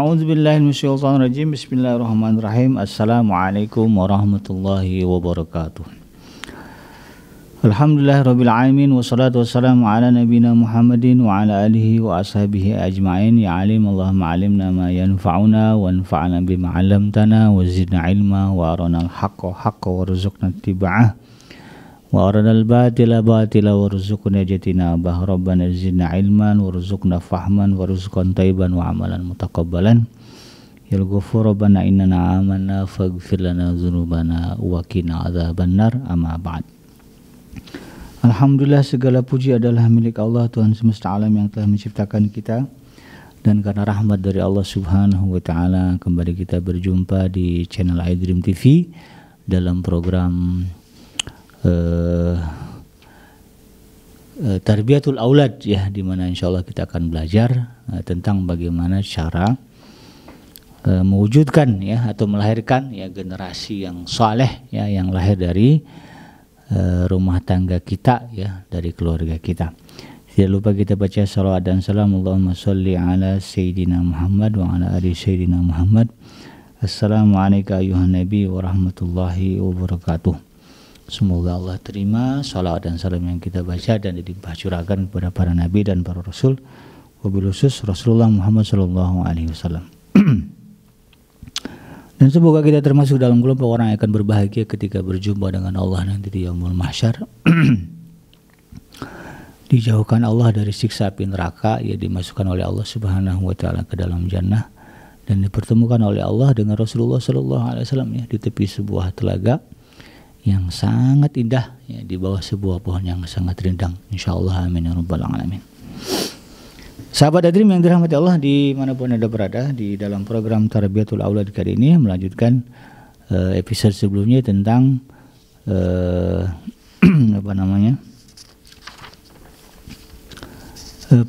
A'udzubillahi minasyaitonirrajim. Bismillahirrahmanirrahim. Assalamualaikum warahmatullahi wabarakatuh. Alhamdulillahirabbil alamin wassalatu wassalamu ala nabiyyina Muhammadin wa ala alihi wa ashabihi ajmain. Ya alim Allahumma alimna ma yanfa'una wa anfa'na bima 'allamtana wa zidna ilma wa arinal haqqa haqqan warzuqna ittiba'ah wa arinal batila batila warzuqna ijtinabah. Rabbana zidna ilman warzuqna fahman warzuqna thayyiban wa amalan mutaqabbalan. Ya Ghafur Rabbana innana amanna faghfir lana dzunubana wa qina adzabannar. Amma ba'd. Alhamdulillah, segala puji adalah milik Allah, Tuhan semesta alam yang telah menciptakan kita, dan karena rahmat dari Allah Subhanahu wa taala kembali kita berjumpa di channel iDream TV dalam program Tarbiyatul Aulad, ya, di mana insyaallah kita akan belajar tentang bagaimana cara mewujudkan, ya, atau melahirkan, ya, generasi yang saleh, ya, yang lahir dari rumah tangga kita, ya, dari keluarga kita. Tidak lupa kita baca salawat dan salam. Allahumma sholli ala Sayyidina Muhammad wa ala ali Sayyidina Muhammad. Assalamualaikum ayuhan Nabi wa rahmatullahi wabarakatuh. Semoga Allah terima salawat dan salam yang kita baca dan dilimpah curahkan kepada para nabi dan para rasul, wabil khusus Rasulullah Muhammad sallallahu alaihi wasallam. Dan semoga kita termasuk dalam kelompok orang yang akan berbahagia ketika berjumpa dengan Allah nanti di yaumul mahsyar. Dijauhkan Allah dari siksa api neraka, ya, dimasukkan oleh Allah Subhanahu wa taala ke dalam jannah, dan dipertemukan oleh Allah dengan Rasulullah sallallahu alaihi wasallam, ya, di tepi sebuah telaga yang sangat indah, ya, di bawah sebuah pohon yang sangat rindang. Insyaallah, amin ya rabbal alamin. Sahabat iDream yang dirahmati Allah dimanapun Anda berada, di dalam program Tarbiyatul Aulad kali ini melanjutkan episode sebelumnya tentang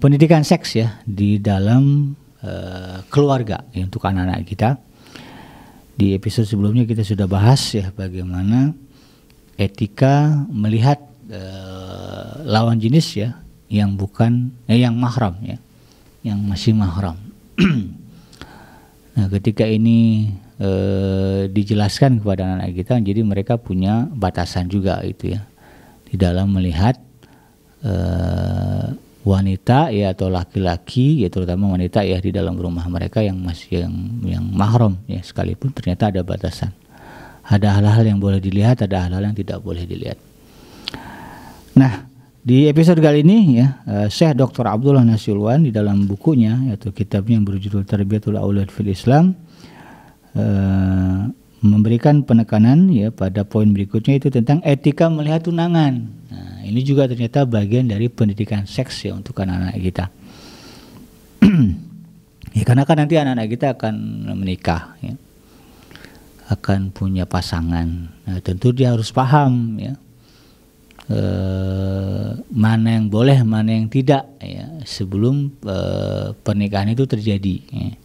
pendidikan seks, ya, di dalam keluarga, ya, untuk anak-anak kita. Di episode sebelumnya kita sudah bahas, ya, bagaimana etika melihat lawan jenis, ya, yang bukan yang mahram, ya, yang masih mahram. Nah, ketika ini dijelaskan kepada anak-anak kita, jadi mereka punya batasan juga, itu, ya, di dalam melihat wanita, ya, atau laki-laki, ya, terutama wanita, ya, di dalam rumah mereka yang masih yang mahram, ya, sekalipun ternyata ada batasan. Ada hal-hal yang boleh dilihat, ada hal-hal yang tidak boleh dilihat. Nah, di episode kali ini, ya, Syekh Dr. Abdullah Nasiulwan di dalam bukunya, yaitu kitabnya yang berjudul Tarbiyatul Aulad fil Islam, memberikan penekanan, ya, pada poin berikutnya, itu tentang etika melihat tunangan. Nah, ini juga ternyata bagian dari pendidikan seks, ya, untuk anak-anak kita. Ya, karena kan nanti anak-anak kita akan menikah, ya, akan punya pasangan. Nah, tentu dia harus paham, ya, mana yang boleh, mana yang tidak, ya, sebelum pernikahan itu terjadi, ya.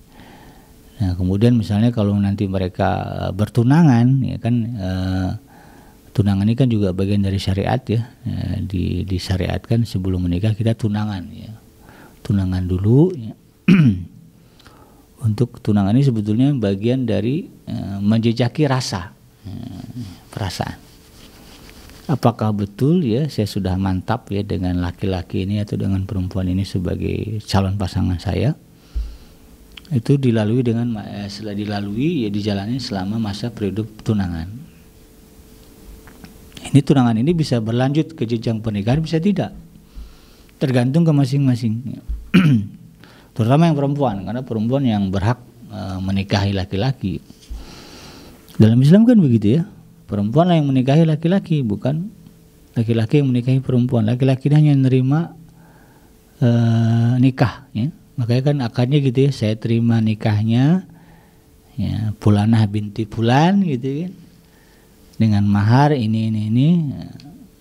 Nah, kemudian misalnya kalau nanti mereka bertunangan, ya kan, tunangan ini kan juga bagian dari syariat, ya, disyariatkan sebelum menikah kita tunangan, ya, tunangan dulu, ya. Untuk tunangan ini sebetulnya bagian dari menjejaki rasa, perasaan. Apakah betul, ya, saya sudah mantap, ya, dengan laki-laki ini atau dengan perempuan ini sebagai calon pasangan saya. Itu dilalui dengan setelah dilalui, ya, dijalani selama masa periode tunangan. Ini tunangan ini bisa berlanjut ke jenjang pernikahan, bisa tidak, tergantung ke masing-masing. Terutama yang perempuan, karena perempuan yang berhak menikahi laki-laki. Dalam Islam kan begitu, ya. Perempuan yang menikahi laki-laki, bukan laki-laki yang menikahi perempuan. Laki-laki hanya menerima nikah, ya. Makanya kan akarnya gitu, ya, saya terima nikahnya, ya, Fulanah binti Fulan, gitu kan, dengan mahar ini,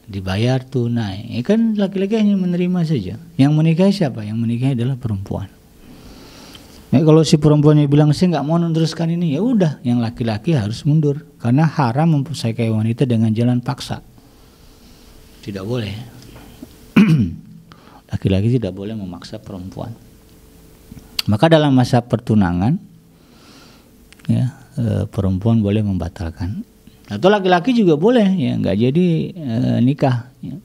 dibayar tunai. Ya, kan laki-laki hanya menerima saja. Yang menikahi siapa? Yang menikahi adalah perempuan. Ya, kalau si perempuannya bilang saya nggak mau meneruskan ini, ya udah, yang laki-laki harus mundur, karena haram mempersakai wanita dengan jalan paksa. Tidak boleh. Laki-laki tidak boleh memaksa perempuan. Maka dalam masa pertunangan, ya, perempuan boleh membatalkan. Atau laki-laki juga boleh, ya, nggak jadi nikah. Ya.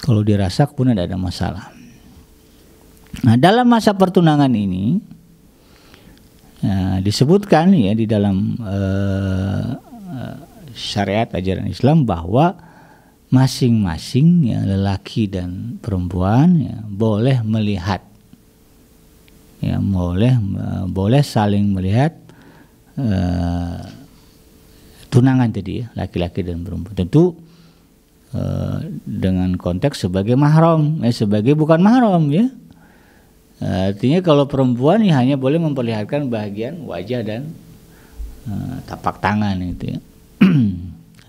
Kalau dirasak pun tidak ada masalah. Nah, dalam masa pertunangan ini disebutkan ya di dalam syariat ajaran Islam bahwa masing-masing ya, lelaki dan perempuan ya, boleh melihat, ya, boleh saling melihat tunangan tadi ya, laki-laki dan perempuan. Tentu dengan konteks sebagai mahram, sebagai bukan mahram ya. Artinya kalau perempuan ya hanya boleh memperlihatkan bagian wajah dan tapak tangan itu ya.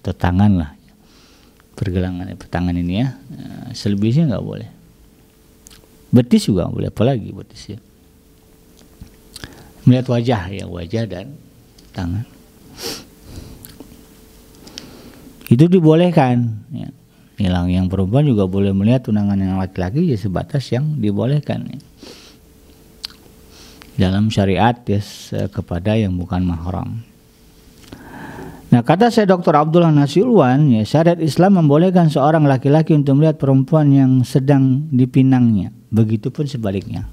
Atau tangan lah, pergelangan tangan ini ya. Selebihnya nggak boleh. Betis juga nggak boleh, apalagi betis ya. Melihat wajah ya, wajah dan tangan. Itu dibolehkan ya. Yang perempuan juga boleh melihat tunangan yang laki-laki ya, sebatas yang dibolehkan ya. Dalam syariat ya, kepada yang bukan mahram. Nah, kata saya Dr. Abdullah Nasiulwan ya, syariat Islam membolehkan seorang laki-laki untuk melihat perempuan yang sedang dipinangnya. Begitupun sebaliknya.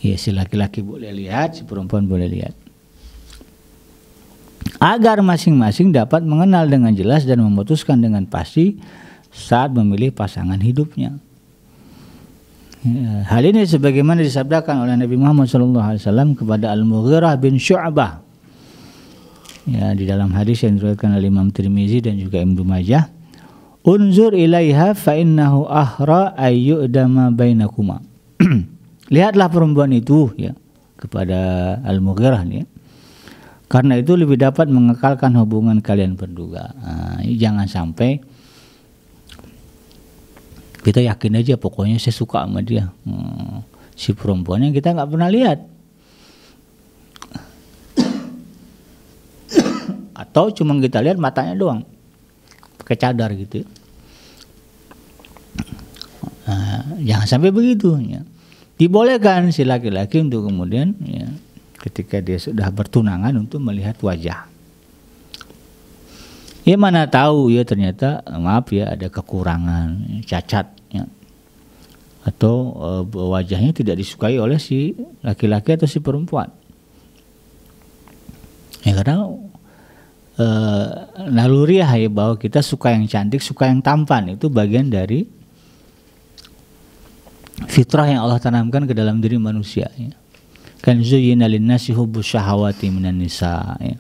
Ya, si laki-laki boleh lihat, si perempuan boleh lihat. Agar masing-masing dapat mengenal dengan jelas dan memutuskan dengan pasti saat memilih pasangan hidupnya. Hal ini sebagaimana disabdakan oleh Nabi Muhammad SAW kepada Al-Mughirah bin Syu'bah. Ya, di dalam hadis yang diriwayatkan oleh Imam Tirmizi dan juga Ibnu Majah, "Unzur ilaiha fa innahu ahra ayyudama bainakuma." Lihatlah perempuan itu ya, kepada Al-Mughirah nih. Karena itu lebih dapat mengekalkan hubungan kalian berdua. Jangan sampai kita yakin aja pokoknya saya suka sama dia. Si perempuannya kita nggak pernah lihat. Atau cuma kita lihat matanya doang, pakai cadar gitu. Jangan sampai begitu. Ya. Dibolehkan si laki-laki untuk kemudian ya, ketika dia sudah bertunangan untuk melihat wajah. Ya mana tahu ya ternyata maaf ya ada kekurangan, cacat ya. Atau wajahnya tidak disukai oleh si laki-laki atau si perempuan. Ya karena naluriah ya bahwa kita suka yang cantik, suka yang tampan, itu bagian dari fitrah yang Allah tanamkan ke dalam diri manusia ya. Kan zuyyina lin-nasi hubbus syahawati minan nisa ya.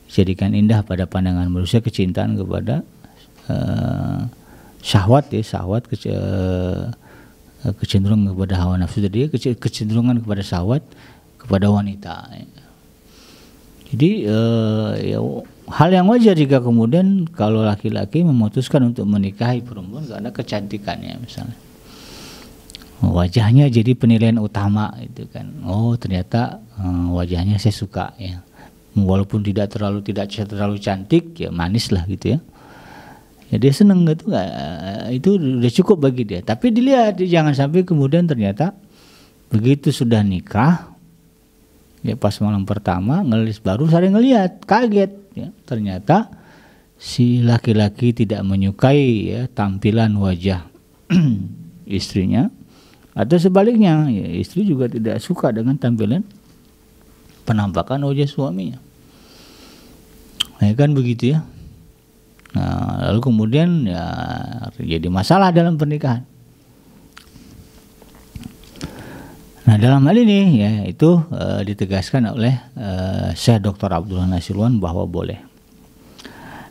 Jadikan indah pada pandangan manusia kecintaan kepada syahwat ya, syahwat kecenderungan kepada hawa nafsu tadi, kecenderungan kepada syahwat kepada wanita ya. Jadi ya, hal yang wajar jika kemudian kalau laki-laki memutuskan untuk menikahi perempuan karena kecantikannya misalnya. Wajahnya jadi penilaian utama itu kan. Oh ternyata wajahnya saya suka ya. Walaupun tidak terlalu cantik ya, manis lah gitu ya. Ya dia seneng gitu, itu udah cukup bagi dia. Tapi dilihat, jangan sampai kemudian ternyata begitu sudah nikah ya, pas malam pertama ngelis baru sering ngelihat, kaget ya. Ternyata si laki-laki tidak menyukai ya tampilan wajah istrinya. Atau sebaliknya, ya, istri juga tidak suka dengan tampilan penampakan wajah suaminya. Nah, kan begitu ya. Nah, lalu kemudian ya jadi masalah dalam pernikahan. Nah, dalam hal ini ya itu ditegaskan oleh Syekh Dr. Abdullah Nasiulwan bahwa boleh.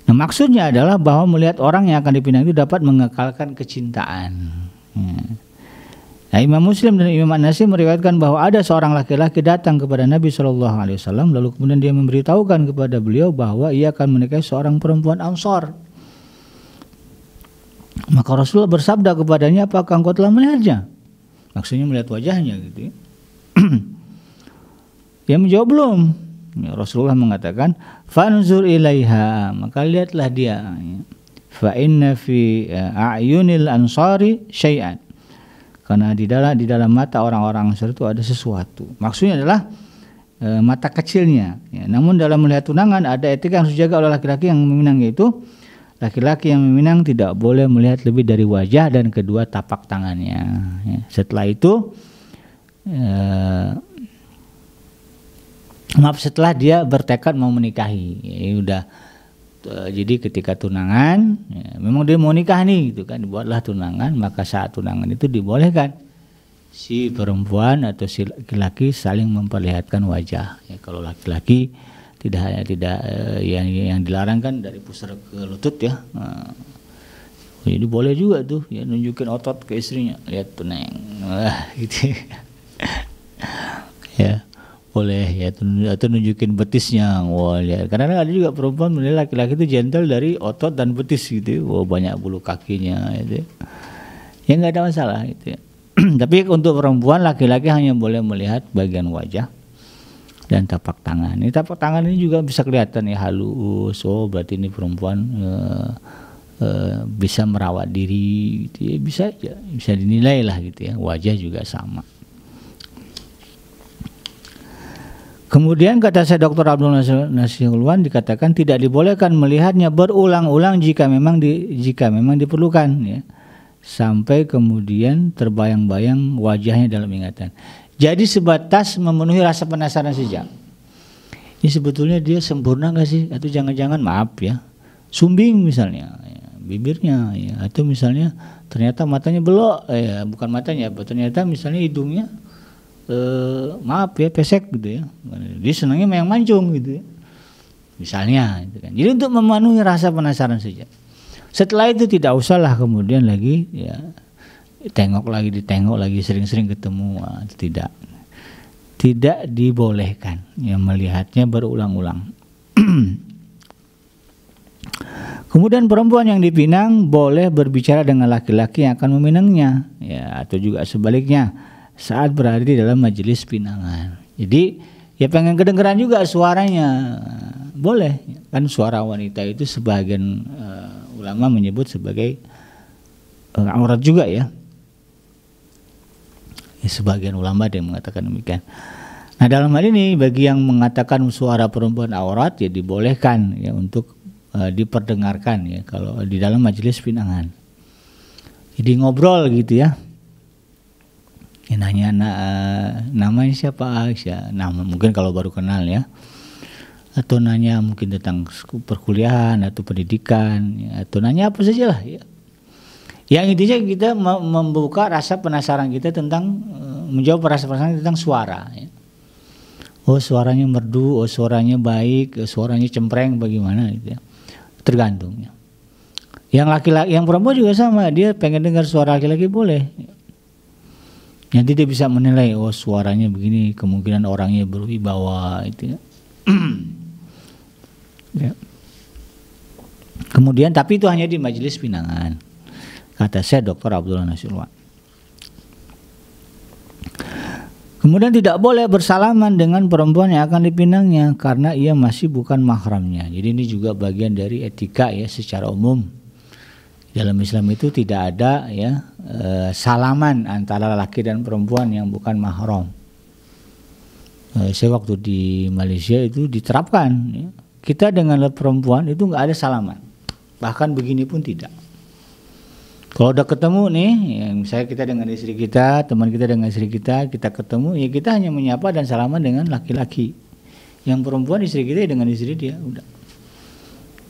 Nah, maksudnya adalah bahwa melihat orang yang akan dipinang itu dapat mengekalkan kecintaan. Nah, Imam Muslim dan Imam An-Nasai meriwayatkan bahwa ada seorang laki-laki datang kepada Nabi SAW, lalu kemudian dia memberitahukan kepada beliau bahwa ia akan menikahi seorang perempuan Ansor. Maka Rasulullah bersabda kepadanya, apakah engkau telah melihatnya? Maksudnya melihat wajahnya gitu ya. Dia menjawab belum. Ya, Rasulullah mengatakan, fanzur ilaiha, maka lihatlah dia. Fa inna fi a'yunil ansari syai'an. Karena di dalam mata orang-orang Ansar itu ada sesuatu. Maksudnya adalah mata kecilnya. Ya, namun dalam melihat tunangan ada etika yang harus dijaga oleh laki-laki yang meminang, yaitu laki-laki yang meminang tidak boleh melihat lebih dari wajah dan kedua tapak tangannya. Ya, setelah itu, setelah dia bertekad mau menikahi, ya, udah. Jadi ketika tunangan, ya, memang dia mau nikah nih, gitu kan, dibuatlah tunangan, maka saat tunangan itu dibolehkan si perempuan atau si laki-laki saling memperlihatkan wajah. Ya, kalau laki-laki yang dilarang kan dari pusar ke lutut ya. Jadi boleh juga tuh ya nunjukin otot ke istrinya, lihat tuh neng, gitu. Ya boleh ya, atau nunjukin betisnya. Wah ya, karena ada juga perempuan menilai laki-laki itu gentle dari otot dan betis gitu. Wah banyak bulu kakinya gitu. Ya nggak ada masalah gitu ya. Tapi untuk perempuan, laki-laki hanya boleh melihat bagian wajah dan tapak tangan. Ini tapak tangan ini juga bisa kelihatan ya halus. Oh berarti ini perempuan bisa merawat diri gitu ya, bisa aja, bisa dinilai lah gitu ya. Wajah juga sama. Kemudian kata saya Dr. Abdul Nasir Ulwan, dikatakan tidak dibolehkan melihatnya berulang-ulang jika memang diperlukan ya. Sampai kemudian terbayang-bayang wajahnya dalam ingatan. Jadi sebatas memenuhi rasa penasaran saja. Ini sebetulnya dia sempurna nggak sih? Atau jangan-jangan maaf ya, sumbing misalnya, ya, bibirnya, ya, atau misalnya ternyata matanya belok, ya, bukan matanya, ternyata misalnya hidungnya, maaf ya pesek gitu ya. Dia senangnya yang mancung gitu ya. Misalnya, gitu kan. Jadi untuk memenuhi rasa penasaran saja. Setelah itu tidak usahlah kemudian lagi ya ditengok lagi sering-sering ketemu. Tidak dibolehkan ya melihatnya berulang-ulang. Kemudian perempuan yang dipinang boleh berbicara dengan laki-laki yang akan meminangnya ya, atau juga sebaliknya saat berada di dalam majelis pinangan. Jadi ya pengen kedengeran juga suaranya, boleh kan. Suara wanita itu sebagian ulama menyebut sebagai aurat juga ya. Sebagian ulama ada yang mengatakan demikian. Nah dalam hal ini bagi yang mengatakan suara perempuan aurat ya dibolehkan ya untuk diperdengarkan ya kalau di dalam majelis pinangan. Jadi ngobrol gitu ya. Ya nanya namanya siapa, Aisyah. Nah mungkin kalau baru kenal ya. Atau nanya mungkin tentang perkuliahan atau pendidikan ya, atau nanya apa saja lah ya. Yang intinya kita membuka rasa penasaran kita tentang menjawab rasa penasaran tentang suara ya. Oh suaranya merdu, oh suaranya baik, suaranya cempreng bagaimana gitu ya. Tergantung ya. Yang laki-laki, yang perempuan juga sama, dia pengen dengar suara laki-laki boleh. Nanti dia bisa menilai oh suaranya begini, kemungkinan orangnya berwibawa itu ya. Ya. Kemudian tapi itu hanya di majelis pinangan. Kata saya Dr. Abdullah Nasir Ulwan. Kemudian tidak boleh bersalaman dengan perempuan yang akan dipinangnya karena ia masih bukan mahramnya. Jadi ini juga bagian dari etika ya secara umum. Dalam Islam itu tidak ada ya salaman antara laki dan perempuan yang bukan mahram. Saya waktu di Malaysia itu diterapkan ya. Kita dengan perempuan itu nggak ada salaman, bahkan begini pun tidak. Kalau udah ketemu nih, ya misalnya kita dengan istri kita, teman kita dengan istri kita, kita ketemu, ya kita hanya menyapa dan salaman dengan laki-laki. Yang perempuan istri kita dengan istri dia, udah.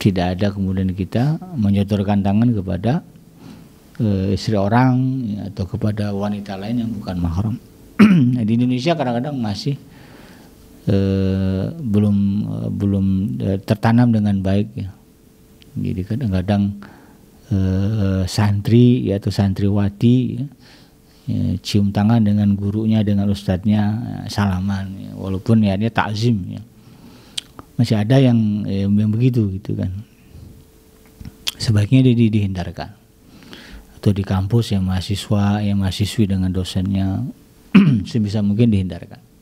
Tidak ada kemudian kita menyetorkan tangan kepada istri orang ya, atau kepada wanita lain yang bukan mahram. Nah, di Indonesia kadang-kadang masih belum tertanam dengan baik ya. Jadi kadang-kadang santri ya, atau santriwati ya, cium tangan dengan gurunya, dengan ustadznya, salaman ya, walaupun ya dia takzim ya. Masih ada yang begitu gitu kan. Sebaiknya dia dihindarkan. Atau di kampus yang mahasiswi dengan dosennya sebisa mungkin dihindarkan.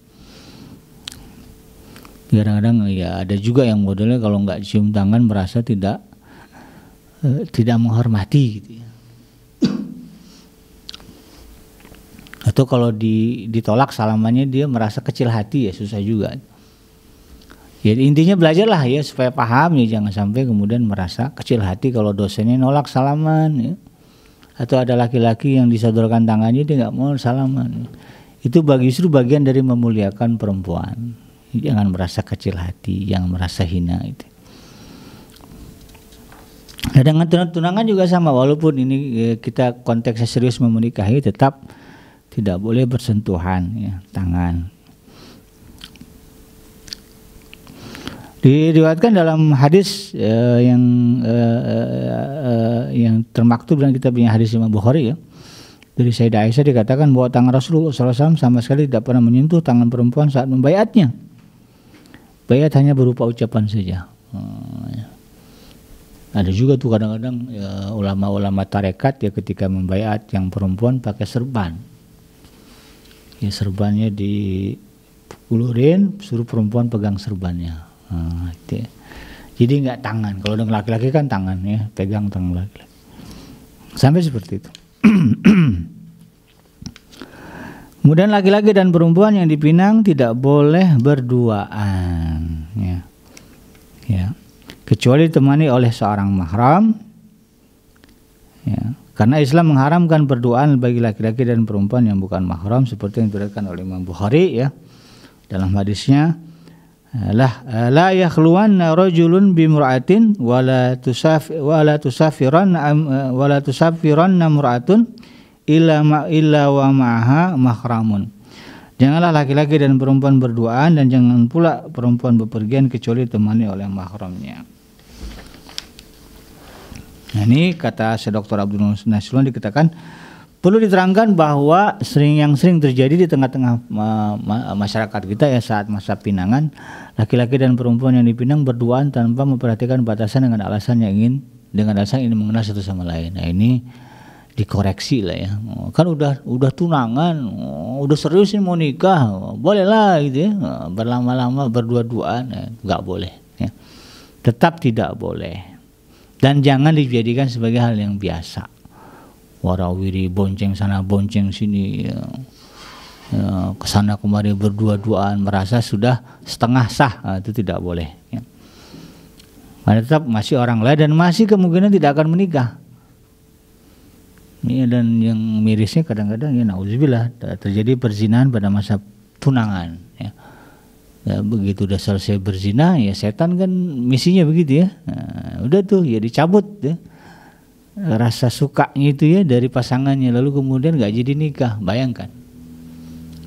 Kadang-kadang ya ada juga yang modelnya kalau nggak cium tangan merasa tidak menghormati gitu ya. Atau kalau ditolak salamannya dia merasa kecil hati ya, susah juga. Ya intinya belajarlah ya supaya paham ya, jangan sampai kemudian merasa kecil hati kalau dosennya nolak salaman ya. Atau ada laki-laki yang disodorkan tangannya dia nggak mau salaman. Itu justru bagian dari memuliakan perempuan. Jangan merasa kecil hati, jangan merasa hina itu. Nah, dengan tunangan juga sama, walaupun ini kita konteksnya serius menikahi, tetap tidak boleh bersentuhan ya, tangan. Diriwayatkan dalam hadis yang termaktub dalam kitab yang hadis Imam Bukhari ya, dari Sayyidah Aisyah dikatakan bahwa tangan Rasulullah SAW sama sekali tidak pernah menyentuh tangan perempuan saat membaiatnya. Baiat hanya berupa ucapan saja. Ya. Ada juga tuh kadang-kadang ya, ulama-ulama tarekat ya ketika membaiat yang perempuan pakai serban. Ya serbannya diulurin, suruh perempuan pegang serbannya. Itu. Jadi nggak tangan. Kalau dengan laki-laki kan tangan ya, pegang tangan laki-laki. Sampai seperti itu. Kemudian laki-laki dan perempuan yang dipinang tidak boleh berduaan, ya. Ya. Kecuali ditemani oleh seorang mahram. Ya. Karena Islam mengharamkan berduaan bagi laki-laki dan perempuan yang bukan mahram seperti yang diriwayatkan oleh Imam Bukhari ya. Dalam hadisnya la yakhluwanna rajulun bimra'atin wala tusafiranna mur'atun illa wa ma'aha mahramun. Janganlah laki-laki dan perempuan berduaan dan jangan pula perempuan bepergian kecuali ditemani oleh mahramnya. Nah, ini kata Syekh Dr. Abdul Nasrullah dikatakan perlu diterangkan bahwa yang sering terjadi di tengah-tengah masyarakat kita ya saat masa pinangan, laki-laki dan perempuan yang dipinang berduaan tanpa memperhatikan batasan dengan alasan ingin mengenal satu sama lain. Nah, ini dikoreksi lah ya. Kan udah tunangan, udah serius mau nikah, bolehlah gitu ya. Berlama-lama berdua-duaan nggak boleh ya. Tetap tidak boleh. Dan jangan dijadikan sebagai hal yang biasa. Warawiri bonceng sana bonceng sini ya, kesana kemari berdua-duaan merasa sudah setengah sah, itu tidak boleh ya. Karena tetap masih orang lain dan masih kemungkinan tidak akan menikah ya, dan yang mirisnya kadang-kadang ya nauzubillah terjadi perzinahan pada masa tunangan ya. Ya, begitu udah selesai berzina ya setan kan misinya begitu ya. Nah, udah tuh ya dicabut ya rasa sukanya itu ya dari pasangannya, lalu kemudian nggak jadi nikah. Bayangkan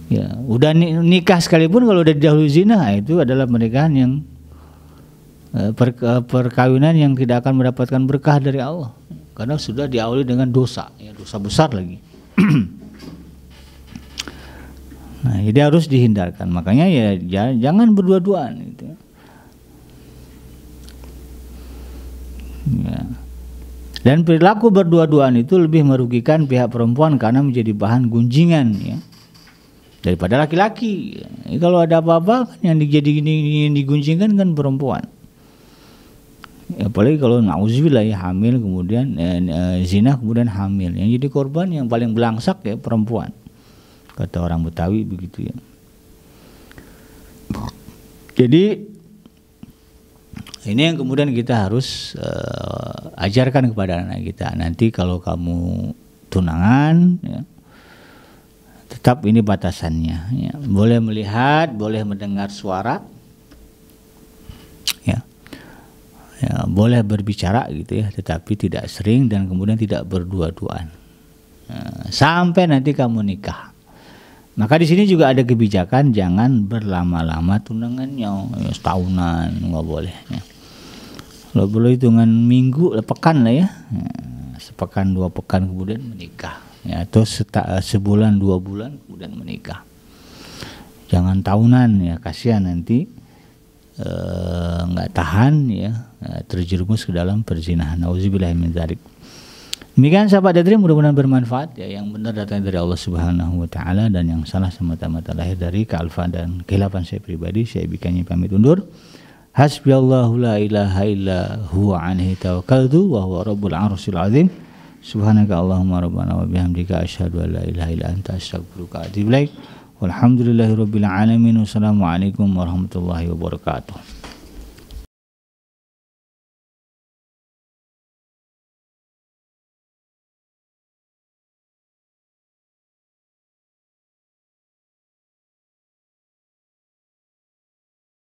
ya udah nikah sekalipun kalau udah didahului zina, itu adalah pernikahan yang perkawinan yang tidak akan mendapatkan berkah dari Allah karena sudah diawali dengan dosa ya, dosa besar lagi. Nah, jadi harus dihindarkan. Makanya ya jangan berdua-duaan gitu. Ya. Dan perilaku berdua-duaan itu lebih merugikan pihak perempuan karena menjadi bahan gunjingan ya, daripada laki-laki. Ya, kalau ada apa-apa kan yang digunjingkan kan perempuan. Ya, apalagi kalau nauzubillah ya hamil kemudian zina kemudian hamil, yang jadi korban yang paling belangsak ya perempuan. Kata orang Betawi begitu ya. Jadi ini yang kemudian kita harus ajarkan kepada anak kita. Nanti kalau kamu tunangan ya, tetap ini batasannya ya. Boleh melihat, boleh mendengar suara ya. Ya, boleh berbicara gitu ya, tetapi tidak sering dan kemudian tidak berdua-duaan. Sampai nanti kamu nikah. Maka di sini juga ada kebijakan jangan berlama-lama tunangannya, ya, setahunan nggak boleh. Ya. Kalau boleh hitungan minggu, pekan lah ya, sepekan 2 pekan kemudian menikah, ya, atau sebulan 2 bulan kemudian menikah. Jangan tahunan ya, kasihan nanti nggak tahan ya, terjerumus ke dalam perzinahan. Nauzubillahi min dzalik. Demikian sahabat Dadri, mudah-mudahan bermanfaat ya. Yang benar datang dari Allah Subhanahu wa taala dan yang salah semata-mata lahir dari kealfaan dan kehilapan saya pribadi. Saya bikinnya pamit undur. Hasbiyallahu la ilaha illa huwa alaihi tawakkaltu wa huwa rabbul arsyil azim. Subhanaka Allahumma rabbana wa bihamdika asyhadu an la ilaha illa anta astaghfiruka wa atubu ilaik. Walhamdulillahirabbil alamin. Wassalamualaikum warahmatullahi wabarakatuh.